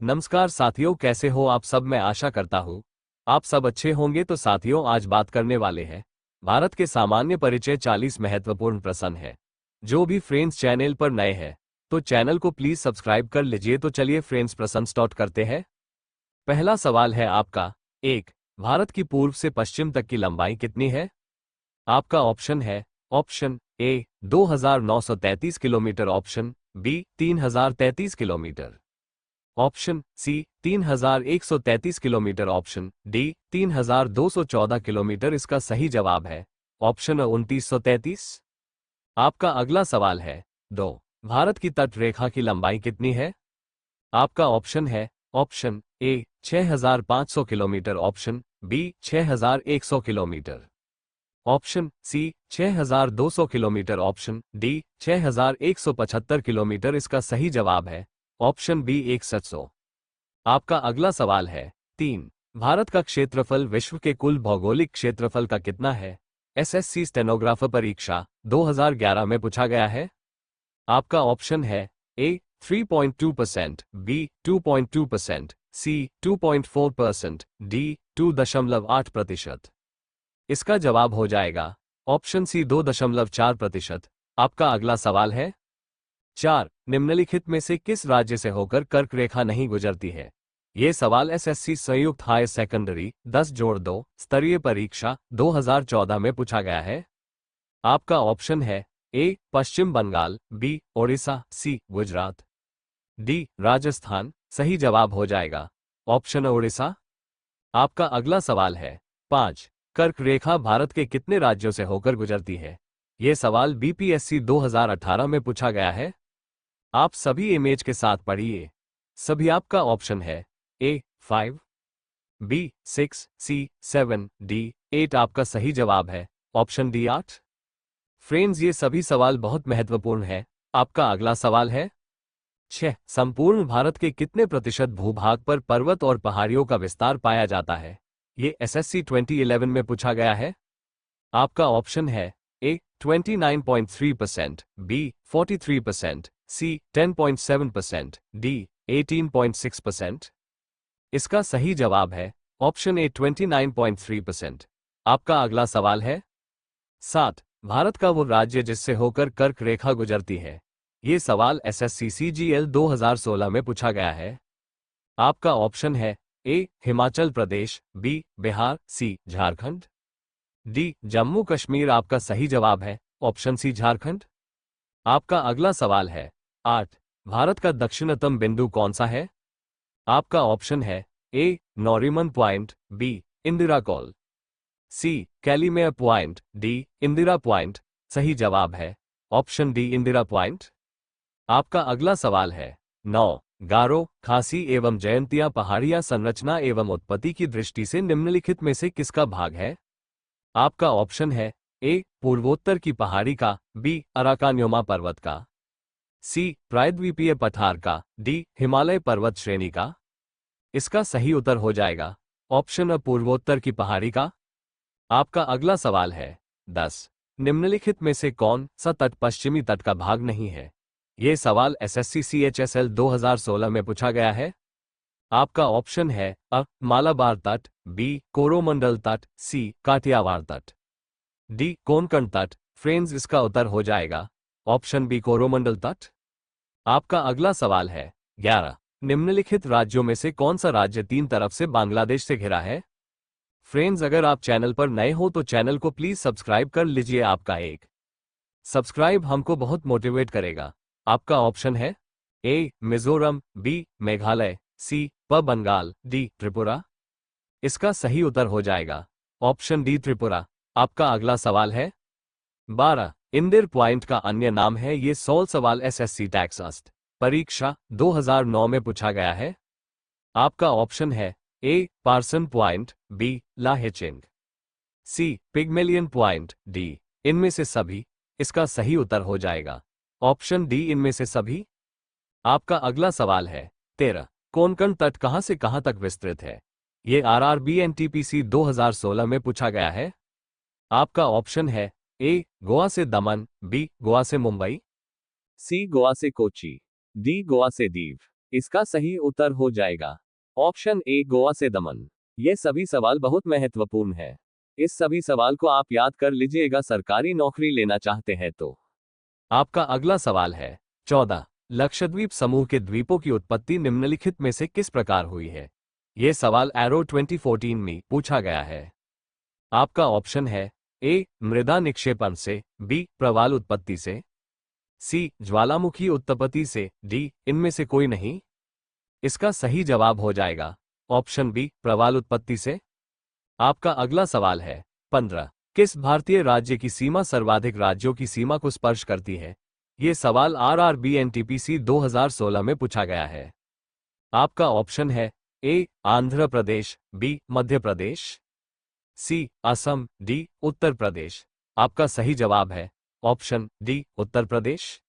नमस्कार साथियों, कैसे हो आप सब। मैं आशा करता हूँ आप सब अच्छे होंगे। तो साथियों, आज बात करने वाले हैं भारत के सामान्य परिचय 40 महत्वपूर्ण प्रश्न है। जो भी फ्रेंड्स चैनल पर नए हैं तो चैनल को प्लीज सब्सक्राइब कर लीजिए। तो चलिए फ्रेंड्स, प्रश्न स्टार्ट करते हैं। पहला सवाल है आपका। एक, भारत की पूर्व से पश्चिम तक की लंबाई कितनी है? आपका ऑप्शन है option A 2933 kilometre, option B 3033 kilometre, option C 3133 kilometre, option D 3214 kilometre. इसका सही जवाब है ऑप्शन 2933। आपका अगला सवाल है। दो, भारत की तट रेखा की लंबाई कितनी है? आपका ऑप्शन है option A 6500 kilometre, option B 6100 kilometre, option C 6200 kilometre, option D 6175 kilometre. इसका सही जवाब है ऑप्शन बी 6100। आपका अगला सवाल है। तीन, भारत का क्षेत्रफल विश्व के कुल भौगोलिक क्षेत्रफल का कितना है? एसएससी स्टेनोग्राफर परीक्षा 2011 में पूछा गया है। आपका ऑप्शन है ए 3.2%, बी 2.2%, सी 2.4%, डी 2.8%। इसका जवाब हो जाएगा ऑप्शन सी 2.4%। आपका अगला सवाल है। चार, निम्नलिखित में से किस राज्य से होकर कर्क रेखा नहीं गुजरती है? ये सवाल एसएससी संयुक्त हायर सेकेंडरी 10+2 स्तरीय परीक्षा 2014 में पूछा गया है। आपका ऑप्शन है ए पश्चिम बंगाल, बी ओडिशा, सी गुजरात, डी राजस्थान। सही जवाब हो जाएगा ऑप्शन ओडिशा। आपका अगला सवाल है। पांच, कर्क रेखा भारत के कितने राज्यों से होकर गुजरती है? ये सवाल बीपीएससी 2018 में पूछा गया है। आप सभी इमेज के साथ पढ़िए। सभी आपका ऑप्शन है ए 5, बी 6, सी 7, डी 8। आपका सही जवाब है ऑप्शन डी 8। फ्रेंड्स, ये सभी सवाल बहुत महत्वपूर्ण है। आपका अगला सवाल है। 6, संपूर्ण भारत के कितने प्रतिशत भूभाग पर पर्वत और पहाड़ियों का विस्तार पाया जाता है? ये एसएससी 2011 में पूछा गया है। आपका ऑप्शन है ए 29.3%, बी 43%, सी 10.7%, डी 18.6%। इसका सही जवाब है ऑप्शन ए 29.3%। आपका अगला सवाल है। 7, भारत का वो राज्य जिससे होकर कर्क रेखा गुजरती है? ये सवाल एसएससी सीजीएल 2016 में पूछा गया है। आपका ऑप्शन है ए हिमाचल प्रदेश, बी बिहार, सी झारखंड, डी जम्मू कश्मीर। आपका सही जवाब है ऑप्शन सी झारखंड। आपका अगला सवाल है। 8, भारत का दक्षिणतम बिंदु कौन सा है? आपका ऑप्शन है ए नॉरीमन पॉइंट, बी इंदिरा कॉल, सी कैलीमेयर पॉइंट, डी इंदिरा पॉइंट। सही जवाब है ऑप्शन डी इंदिरा पॉइंट। आपका अगला सवाल है। 9, गारो, खासी एवं जयंतिया पहाड़ियां संरचना एवं उत्पत्ति की दृष्टि से निम्नलिखित में से किसका भाग है? आपका ऑप्शन है ए पूर्वोत्तर की पहाड़ी का, बी अराकान्योमा पर्वत का, सी प्रायद्वीपीय पठार का, डी हिमालय पर्वत श्रेणी का। इसका सही उत्तर हो जाएगा ऑप्शन पूर्वोत्तर की पहाड़ी का। आपका अगला सवाल है। 10, निम्नलिखित में से कौन सा तट पश्चिमी तट का भाग नहीं है? ये सवाल एसएससी सीएचएसएल 2016 में पूछा गया है। आपका ऑप्शन है अ मालाबार तट, बी कोरोमंडल तट, सी काठियावाड़ तट, डी कोंकण तट। फ्रेंड्स, इसका उत्तर हो जाएगा ऑप्शन बी कोरोमंडल तट। आपका अगला सवाल है। 11, निम्नलिखित राज्यों में से कौन सा राज्य तीन तरफ से बांग्लादेश से घिरा है? फ्रेंड्स, अगर आप चैनल पर नए हो तो चैनल को प्लीज सब्सक्राइब कर लीजिए। आपका एक सब्सक्राइब हमको बहुत मोटिवेट करेगा। आपका ऑप्शन है ए मिजोरम, बी मेघालय, सी बंगाल, डी त्रिपुरा। इसका सही उत्तर हो जाएगा ऑप्शन डी त्रिपुरा। आपका अगला सवाल है। 12, इंदिर पॉइंट का अन्य नाम है? ये 16 सवाल एसएससी टैक्स परीक्षा 2009 में पूछा गया है। आपका ऑप्शन है ए पार्सन पॉइंट, बी लाहेचिंग, सी पिग्मेलियन पॉइंट, डी इनमें से सभी। इसका सही उत्तर हो जाएगा ऑप्शन डी इनमें से सभी। आपका अगला सवाल है। 13, कोंकण तट कहां से कहां तक विस्तृत है? ये आरआरबी एनटीपीसी 2016 में पूछा गया है। आपका ऑप्शन है ए गोवा से दमन, बी गोवा से मुंबई, सी गोवा से कोची, डी गोवा से दीव। इसका सही उत्तर हो जाएगा ऑप्शन ए गोवा से दमन। ये सभी सवाल बहुत महत्वपूर्ण है। इस सभी सवाल को आप याद कर लीजिएगा सरकारी नौकरी लेना चाहते हैं तो। आपका अगला सवाल है 14। लक्षद्वीप समूह के द्वीपों की उत्पत्ति निम्नलिखित में से किस प्रकार हुई है? यह सवाल एरो 2014 में पूछा गया है। आपका ऑप्शन है ए मृदा निक्षेपण से, बी प्रवाल उत्पत्ति से, सी ज्वालामुखी उत्पत्ति से, डी इनमें से कोई नहीं। इसका सही जवाब हो जाएगा ऑप्शन बी प्रवाल उत्पत्ति से। आपका अगला सवाल है 15। किस भारतीय राज्य की सीमा सर्वाधिक राज्यों की सीमा को स्पर्श करती है? यह सवाल आरआरबी एनटीपीसी 2016 में पूछा गया है। आपका ऑप्शन है ए आंध्र प्रदेश, बी मध्य प्रदेश, सी असम, डी उत्तर प्रदेश। आपका सही जवाब है ऑप्शन डी उत्तर प्रदेश।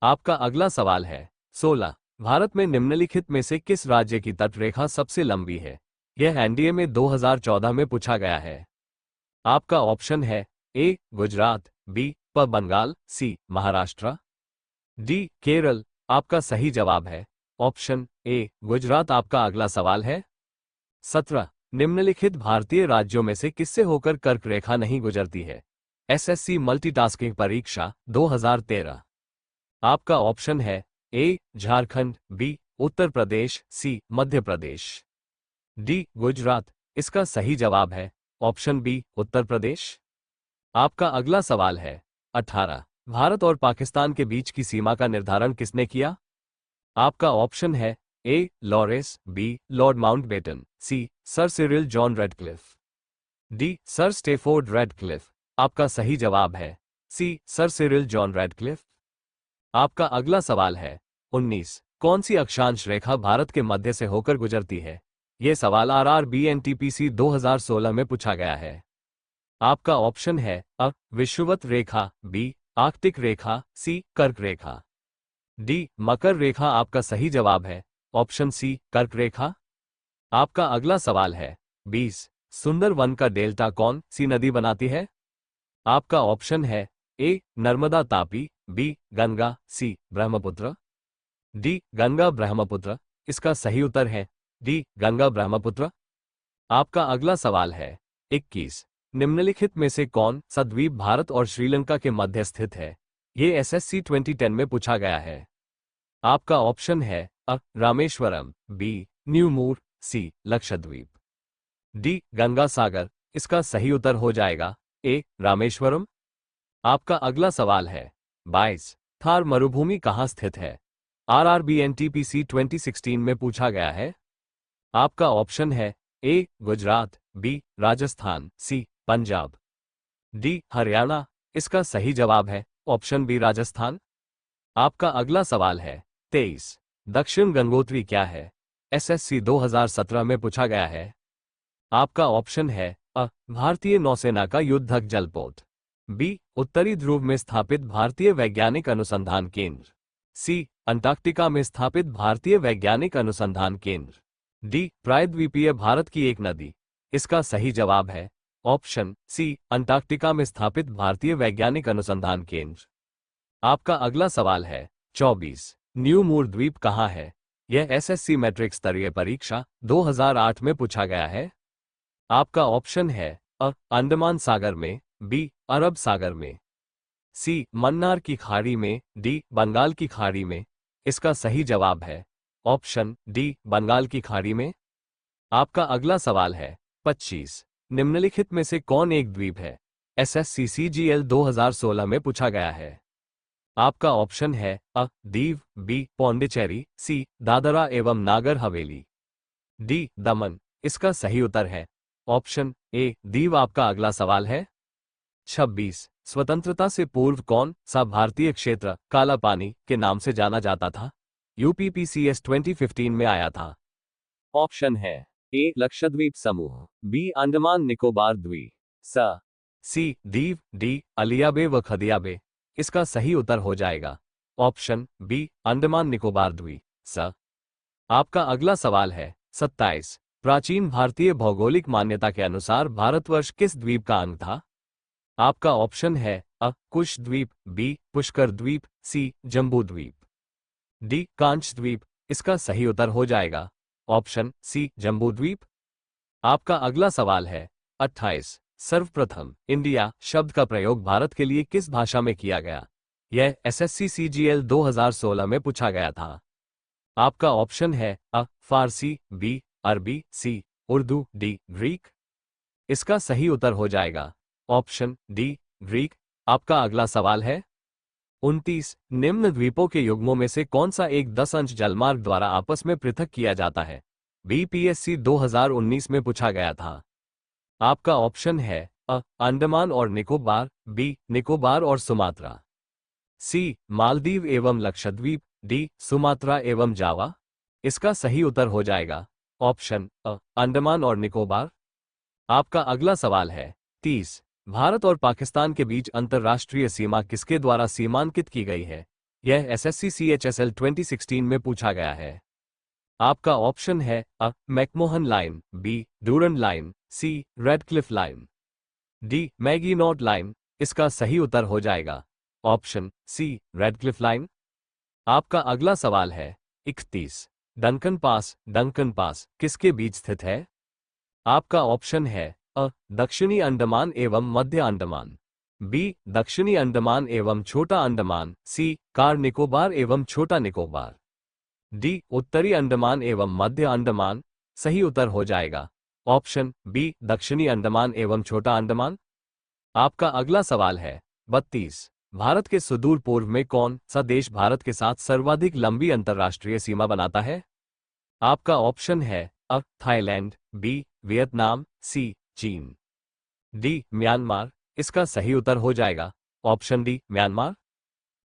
आपका अगला सवाल है 16। भारत में निम्नलिखित में से किस राज्य की तटरेखा सबसे लंबी है? यह एनडीए में 2014 में पूछा गया है। आपका ऑप्शन है ए गुजरात, बी बंगाल, सी महाराष्ट्र, डी केरल। आपका सही जवाब है ऑप्शन ए गुजरात। आपका अगला सवाल है 17। निम्नलिखित भारतीय राज्यों में से किससे होकर कर्क रेखा नहीं गुजरती है? एसएससी मल्टीटास्किंग परीक्षा 2013। आपका ऑप्शन है ए झारखंड, बी उत्तर प्रदेश, सी मध्य प्रदेश, डी गुजरात। इसका सही जवाब है ऑप्शन बी उत्तर प्रदेश। आपका अगला सवाल है 18। भारत और पाकिस्तान के बीच की सीमा का निर्धारण किसने किया? आपका ऑप्शन है A Lawrence, B Lord Mountbatten, C Sir Cyril John Radcliffe, D Sir Stafford Radcliffe. आपका सही जवाब है C Sir Cyril John Radcliffe. आपका अगला सवाल है 19। कौन सी अक्षांश रेखा भारत के मध्य से होकर गुजरती है? यह सवाल आरआरबी एनटीपीसी 2016 में पूछा गया है। आपका ऑप्शन है अ विषुवत रेखा, बी आर्कटिक रेखा, सी कर्क रेखा, डी मकर रेखा। आपका सही जवाब है ऑप्शन सी कर्क रेखा। आपका अगला सवाल है 20। सुंदर वन का डेल्टा कौन सी नदी बनाती है? आपका ऑप्शन है ए नर्मदा तापी, बी गंगा, सी ब्रह्मपुत्र, डी गंगा ब्रह्मपुत्र। इसका सही उत्तर है डी गंगा ब्रह्मपुत्र। आपका अगला सवाल है 21। निम्नलिखित में से कौन सा द्वीप भारत और श्रीलंका के मध्य स्थित है? यह एसएससी 2010 में पूछा गया है। आपका ऑप्शन है अ रामेश्वरम, बी न्यूमूर, सी लक्षद्वीप, डी गंगा सागर। इसका सही उत्तर हो जाएगा ए रामेश्वरम। आपका अगला सवाल है 22। थार मरुभूमि कहाँ स्थित है? आरआरबी एनटीपीसी 2016 में पूछा गया है। आपका ऑप्शन है ए गुजरात, बी राजस्थान, सी पंजाब, डी हरियाणा। इसका सही जवाब है ऑप्शन बी राजस्थान। आपका अगला सवाल है 23। दक्षिण गंगोत्री क्या है? एसएससी 2017 में पूछा गया है। आपका ऑप्शन है अ भारतीय नौसेना का युद्धक जलपोत, बी उत्तरी ध्रुव में स्थापित भारतीय वैज्ञानिक अनुसंधान केंद्र, सी अंटार्कटिका में स्थापित भारतीय वैज्ञानिक अनुसंधान केंद्र, डी प्रायद्वीपीय भारत की एक नदी। इसका सही जवाब है ऑप्शन सी अंटार्कटिका में स्थापित भारतीय वैज्ञानिक अनुसंधान केंद्र। आपका अगला सवाल है 24। न्यू मूर द्वीप कहाँ है? यह एसएससी मैट्रिक स्तरीय परीक्षा 2008 में पूछा गया है। आपका ऑप्शन है अ अंडमान सागर में, बी अरब सागर में, सी मन्नार की खाड़ी में, डी बंगाल की खाड़ी में। इसका सही जवाब है ऑप्शन डी बंगाल की खाड़ी में। आपका अगला सवाल है 25। निम्नलिखित में से कौन एक द्वीप है? एसएससी सीजीएल 2016 में पूछा गया है। आपका ऑप्शन है अ दीव, बी पौंडीचेरी, सी दादरा एवं नागर हवेली, डी दमन। इसका सही उत्तर है ऑप्शन ए दीव। आपका अगला सवाल है 26। स्वतंत्रता से पूर्व कौन सा भारतीय क्षेत्र काला पानी के नाम से जाना जाता था? यूपीपीसीएस 2015 में आया था। ऑप्शन है ए लक्षद्वीप समूह, बी अंडमान निकोबार द्वीप, सी दीव, डी अलियाबे व खदियाबे। इसका सही उत्तर हो जाएगा ऑप्शन बी अंडमान निकोबार द्वीप। आपका अगला सवाल है 27। प्राचीन भारतीय भौगोलिक मान्यता के अनुसार भारतवर्ष किस द्वीप का अंग था? आपका ऑप्शन है अ कुश द्वीप, बी पुष्कर द्वीप, सी जम्बू द्वीप, डी कांच द्वीप। इसका सही उत्तर हो जाएगा ऑप्शन सी जम्बूद्वीप। आपका अगला सवाल है 28। सर्वप्रथम इंडिया शब्द का प्रयोग भारत के लिए किस भाषा में किया गया? यह एसएससी सीजीएल 2016 में पूछा गया था। आपका ऑप्शन है फारसी, बी अरबी, सी उर्दू, डी ग्रीक। इसका सही उत्तर हो जाएगा ऑप्शन डी ग्रीक। आपका अगला सवाल है 29। निम्न द्वीपों के युग्मों में से कौन सा एक 10 अंश जलमार्ग द्वारा आपस में पृथक किया जाता है? बीपीएससी 2019 में पूछा गया था। आपका ऑप्शन है अंडमान और निकोबार, बी निकोबार और सुमात्रा, सी मालदीव एवं लक्षद्वीप, डी सुमात्रा एवं जावा। इसका सही उत्तर हो जाएगा ऑप्शन अंडमान और निकोबार। आपका अगला सवाल है 30। भारत और पाकिस्तान के बीच अंतर्राष्ट्रीय सीमा किसके द्वारा सीमांकित की गई है? यह एसएससी सीएचएसएल 2016 में पूछा गया है। आपका ऑप्शन है McMahon line, B Durand line, C Radcliffe line, D Maginot line. इसका सही उत्तर हो जाएगा ऑप्शन सी रेडक्लिफ लाइन। आपका अगला सवाल है 31। डंकन पास किसके बीच स्थित है? आपका ऑप्शन है दक्षिणी अंडमान एवं मध्य अंडमान, बी दक्षिणी अंडमान एवं छोटा अंडमान, सी कार निकोबार एवं छोटा निकोबार, डी उत्तरी अंडमान एवं मध्य अंडमान। सही उत्तर हो जाएगा ऑप्शन बी दक्षिणी अंडमान एवं छोटा अंडमान। आपका अगला सवाल है 32। भारत के सुदूर पूर्व में कौन सा देश भारत के साथ सर्वाधिक लंबी अंतर्राष्ट्रीय सीमा बनाता है? आपका ऑप्शन है थाईलैंड, बी वियतनाम, सी चीन, डी म्यांमार। इसका सही उत्तर हो जाएगा ऑप्शन डी म्यांमार।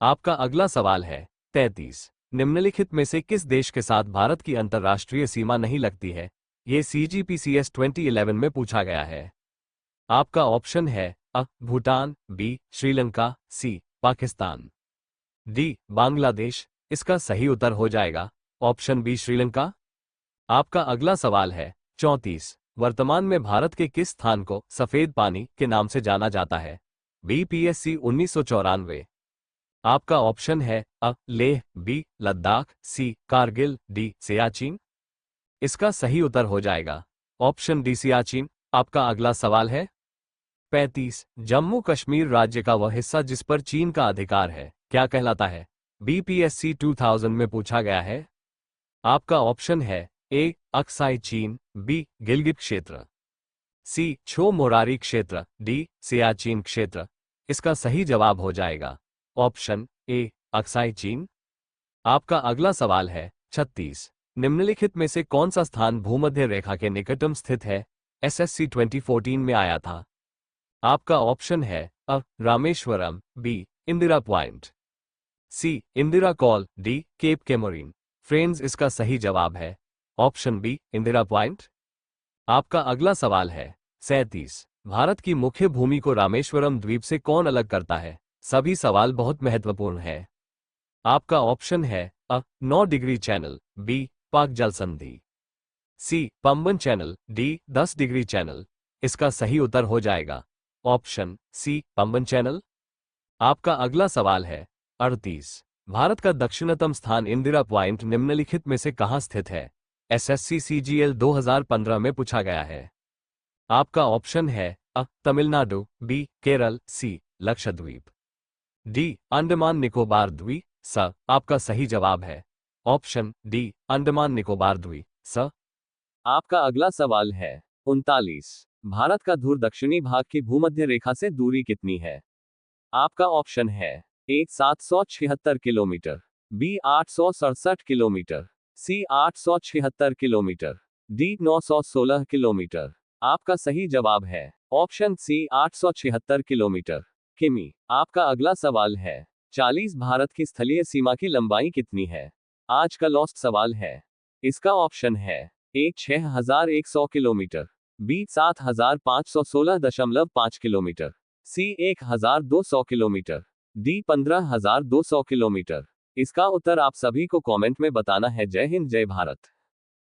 आपका अगला सवाल है 33। निम्नलिखित में से किस देश के साथ भारत की अंतर्राष्ट्रीय सीमा नहीं लगती है? ये सीजीपीसीएस 2011 में पूछा गया है। आपका ऑप्शन है भूटान, बी श्रीलंका, सी पाकिस्तान, डी बांग्लादेश। इसका सही उत्तर हो जाएगा ऑप्शन बी श्रीलंका। आपका अगला सवाल है 34। वर्तमान में भारत के किस स्थान को सफेद पानी के नाम से जाना जाता है? बीपीएससी 1994। आपका ऑप्शन है लेह, बी लद्दाख, सी कारगिल, डी सियाचिन। इसका सही उत्तर हो जाएगा ऑप्शन डी सियाचिन। आपका अगला सवाल है 35। जम्मू कश्मीर राज्य का वह हिस्सा जिस पर चीन का अधिकार है क्या कहलाता है? बीपीएससी 2000 में पूछा गया है। आपका ऑप्शन है ए अक्साई चीन, बी गिलगित क्षेत्र, सी छो मोरारी क्षेत्र, डी सियाचिन क्षेत्र। इसका सही जवाब हो जाएगा ऑप्शन ए अक्साई चीन। आपका अगला सवाल है 36। निम्नलिखित में से कौन सा स्थान भूमध्य रेखा के निकटतम स्थित है? एसएससी 2014 में आया था। आपका ऑप्शन है Rameswaram, B Indira Point, C Indira Col, D Cape Comorin. Friends, इसका सही जवाब है ऑप्शन बी इंदिरा पॉइंट। आपका अगला सवाल है 37। भारत की मुख्य भूमि को रामेश्वरम द्वीप से कौन अलग करता है? सभी सवाल बहुत महत्वपूर्ण है। आपका ऑप्शन है 9 डिग्री चैनल, बी पाक जल संधि, C Pamban channel, D 10 degree channel. इसका सही उत्तर हो जाएगा ऑप्शन सी पंबन चैनल। आपका अगला सवाल है 38। भारत का दक्षिणतम स्थान इंदिरा पॉइंट निम्नलिखित में से कहां स्थित है? एसएससी सीजीएल 2015 में पूछा गया है। आपका ऑप्शन है तमिलनाडु, बी केरल, सी लक्षद्वीप, डी अंडमान निकोबार द्वीप। स आपका सही जवाब है ऑप्शन डी अंडमान निकोबार द्वीप स। आपका अगला सवाल है 39। भारत का ध्रुव दक्षिणी भाग की भूमध्य रेखा से दूरी कितनी है? आपका ऑप्शन है ए 776 किलोमीटर, बी 867 किलोमीटर, सी 876 किलोमीटर, डी 916 किलोमीटर। आपका सही जवाब है ऑप्शन सी 876 किलोमीटर किमी। आपका अगला सवाल है 40। भारत की स्थलीय सीमा की लंबाई कितनी है? आज का लास्ट सवाल है। इसका ऑप्शन है ए 6100 किलोमीटर, बी 7516.5 किलोमीटर, सी 1200 किलोमीटर, डी 15200 किलोमीटर। इसका उत्तर आप सभी को कमेंट में बताना है। जय हिंद, जय भारत।